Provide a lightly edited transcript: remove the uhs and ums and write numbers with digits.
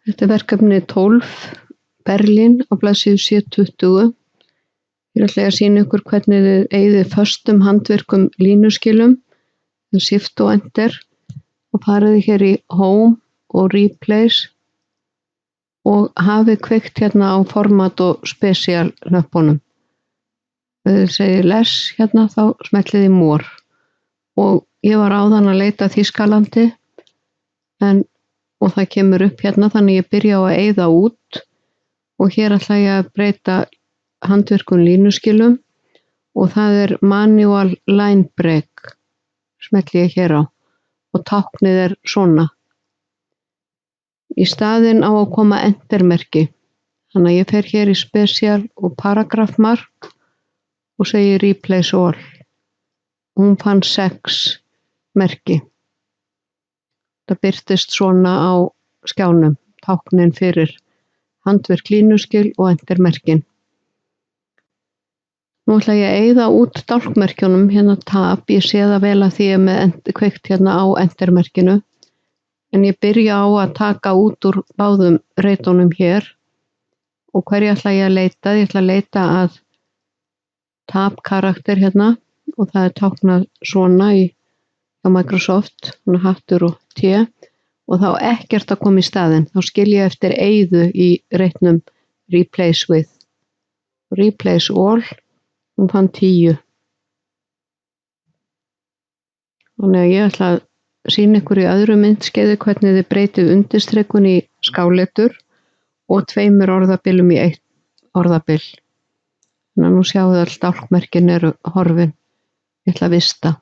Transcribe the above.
Þetta er verkefni 12, Berlín á blaðsíðu 720. Ég ætla að sýna ykkur hvernig þið eyðið föstum handvirkum línuskilum, Shift og Enter, og farið hér í Home og Replace og hafið kveikt hérna á Format og Special hnöppunum. Ef þið segið Less hérna þá smellið í More. Og ég var áðan að leita að Þýskalandi og það kemur upp hérna, þannig ég byrja á að eyða út og hér ætla ég að breyta handvirkum línuskilum og það er Manual Line Break, smelli ég hér á og táknið er svona. Í staðinn á að koma Enter-merki, þannig að ég fer hér í Special og Paragraph Mark og segi Replace All. Hún fann 6 merki. Það birtist svona á skjánum, táknin fyrir handvirk línuskil og Enter-merkin. Nú ætla ég að eyða út dálkmerkjunum, hérna Tab, ég sé það vel að því ég er með kveikt hérna á Enter-merkinu, en ég byrja á að taka út úr báðum reitunum hér og hverju ætla ég að leita? Ég ætla að leita að Tab karakter hérna og það er táknað svona á Microsoft, svona hattur og T og þá ekkert að koma í staðinn, þá skil ég eftir eyðu í reitnum Replace With. Replace All, hún fann 10. Þannig að ég ætla að sýna ykkur í öðru myndskeiði hvernig þið breytið undirstrikun í skáletur og 2 orðabilum í 1 orðabil. Þannig að nú sjáum við að öll dálkmerkin eru horfin. Ég ætla að vista.